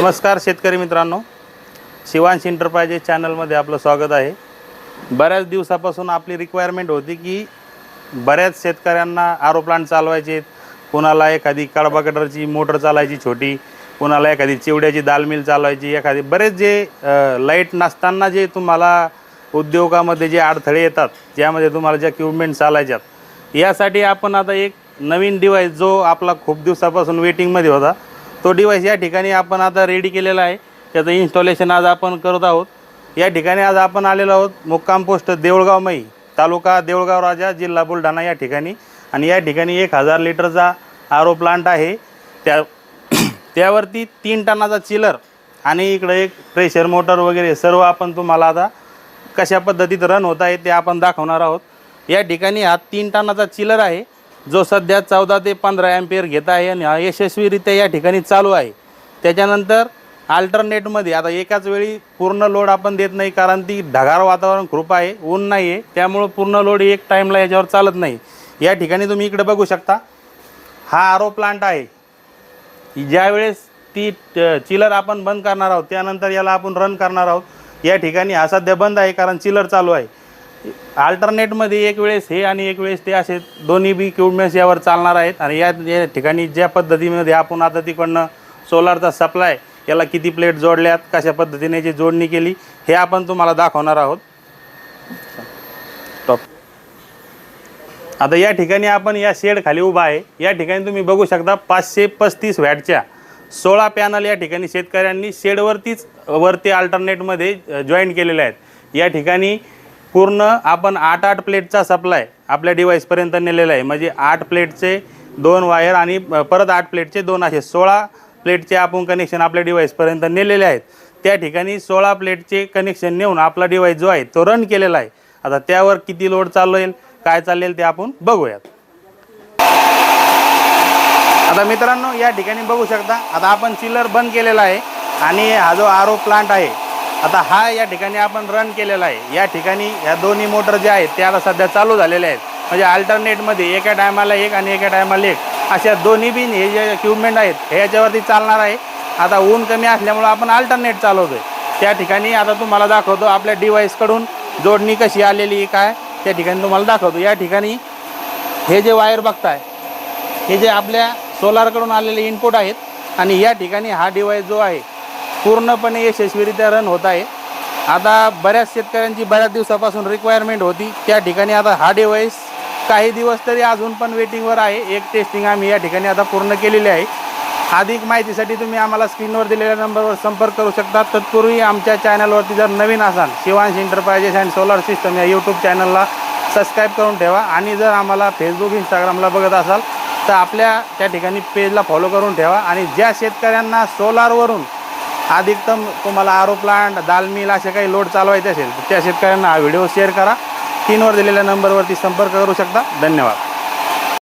नमस्कार शेतकरी मित्रांनो, शिवांश एंटरप्राइजेस चॅनलमध्ये आपलं स्वागत आहे। बऱ्याच दिवसापासून आपली रिक्वायरमेंट होती की बऱ्याच शेतकऱ्यांना आरो प्लांट चालवायचे, कोणाला एखादी कडबा कटरची मोटर चालायची छोटी, कोणाला एखादी चिवड्याची दाल मिल चालवायची, एखादी बरेच जे लाईट नसताना जे तुम्हाला उद्योगामध्ये जे अडथळे येतात, ज्यामध्ये तुम्हाला ज्या इक्विपमेंट चालायच्यात, यासाठी आपण आता एक नवीन डिव्हाइस जो आपला खूप दिवसापासून वेटिंगमध्ये होता तो डिव्हाइस या ठिकाणी आपण आता रेडी केलेला आहे। त्याचं इन्स्टॉलेशन आज आपण करत आहोत। या ठिकाणी आज आपण आलेलो आहोत मुक्काम पोस्ट देऊळगाव मई, तालुका देऊळगाव राजा, जिल्हा बुलढाणा या ठिकाणी। आणि या ठिकाणी 1000 लिटरचा आरो प्लांट आहे। त्यावरती 3 टनाचा चिलर आणि इकडे एक प्रेशर मोटर वगैरे सर्व आपण तुम्हाला आता कशा पद्धतीत रन होत आहे ते आपण दाखवणार आहोत। या ठिकाणी हा 3 टनाचा चिलर आहे जो सध्या 14 ते 15 एम्पियर घेत आहे आणि यशस्वीरित्या या ठिकाणी चालू आहे। त्याच्यानंतर अल्टरनेटमध्ये आता एकाच वेळी पूर्ण लोड आपण देत नाही, कारण ती ढगाळ वातावरण खूप आहे, ऊन नाही आहे, त्यामुळे पूर्ण लोड एक टाईमला याच्यावर चालत नाही। या ठिकाणी तुम्ही इकडे बघू शकता, हा आरो प्लांट आहे। ज्यावेळेस ती चिलर आपण बंद करणार आहोत त्यानंतर याला आपण रन करणार आहोत। या ठिकाणी हा सध्या बंद आहे कारण चिलर चालू आहे। अल्टरनेटमध्ये एक वेळेस हे आणि एक वेळेस ते असे दोन्ही बी इक्विपमेंट्स यावर चालणार आहेत। आणि या ठिकाणी ज्या पद्धतीमध्ये आपण आता तिकडनं सोलारचा सप्लाय याला किती प्लेट जोडल्यात, कशा पद्धतीने याची जोडणी केली हे आपण तुम्हाला दाखवणार आहोत। आता या ठिकाणी आपण या शेड खाली उभा आहे। या ठिकाणी तुम्ही बघू शकता 535 वॅटच्या 16 पॅनल या ठिकाणी शेतकऱ्यांनी शेडवरतीच वरती अल्टरनेटमध्ये जॉईन केलेले आहेत। या ठिकाणी पूर्ण आपण 8 प्लेटचा सप्लाय आपल्या डिव्हाइसपर्यंत नेलेला आहे। म्हणजे 8 प्लेटचे 2 वायर आणि परत 8 प्लेटचे 2 असे 16 प्लेटचे आपण कनेक्शन आपल्या डिव्हाइसपर्यंत नेलेले आहेत। त्या ठिकाणी 16 प्लेटचे कनेक्शन नेऊन आपला डिव्हाइस जो आहे तो रन केलेला आहे। आता त्यावर किती लोड चालवेल, काय चालेल ते आपण बघूयात। आता मित्रांनो या ठिकाणी बघू शकता, आता आपण चिलर बंद केलेला आहे आणि हा जो आरो प्लांट आहे आता हा या ठिकाणी आपण रन केलेला आहे। या ठिकाणी ह्या दोन्ही मोटर जे आहेत त्या आता सध्या चालू झालेल्या आहेत। म्हणजे अल्टरनेटमध्ये एका टायमाला एक आणि एका टायमाला एक अशा दोन्ही बी हे जे इक्विपमेंट आहेत हे याच्यावरती चालणार आहे। आता ऊन कमी असल्यामुळे आपण अल्टरनेट चालवतो आहे। त्या ठिकाणी आता तुम्हाला दाखवतो आपल्या डिव्हाइसकडून जोडणी कशी आलेली काय त्या ठिकाणी तुम्हाला दाखवतो। या ठिकाणी हे जे वायर बघताय हे जे आपल्या सोलारकडून आलेले इनपुट आहेत आणि या ठिकाणी हा डिव्हाइस जो आहे पूर्णपणे यशस्वीरित्या रन होत आहे। आता बऱ्याच शेतकऱ्यांची बऱ्याच दिवसापासून रिक्वायरमेंट होती, त्या ठिकाणी आता हा डिव्हाइस काही दिवस तरी अजून पण वेटिंगवर आहे। एक टेस्टिंग आम्ही या ठिकाणी आता पूर्ण केलेली आहे। अधिक माहितीसाठी तुम्ही आम्हाला स्क्रीनवर दिलेल्या नंबरवर संपर्क करू शकता। तत्पूर्वी आमच्या चॅनलवरती जर नवीन असाल Shivansh enterprises and solar system या यूट्यूब चॅनलला सबस्क्राईब करून ठेवा। आणि जर आम्हाला फेसबुक इंस्टाग्रामला बघत असाल तर आपल्या त्या ठिकाणी पेजला फॉलो करून ठेवा। आणि ज्या शेतकऱ्यांना सोलारवरून अधिकतम तुम्हाला आरो प्लांट, दाल मिल असे काही लोड चालवायचे असेल तर त्या शेतकऱ्यांना हा व्हिडिओ शेअर करा। स्क्रीनवर दिलेल्या नंबरवरती संपर्क करू शकता। धन्यवाद।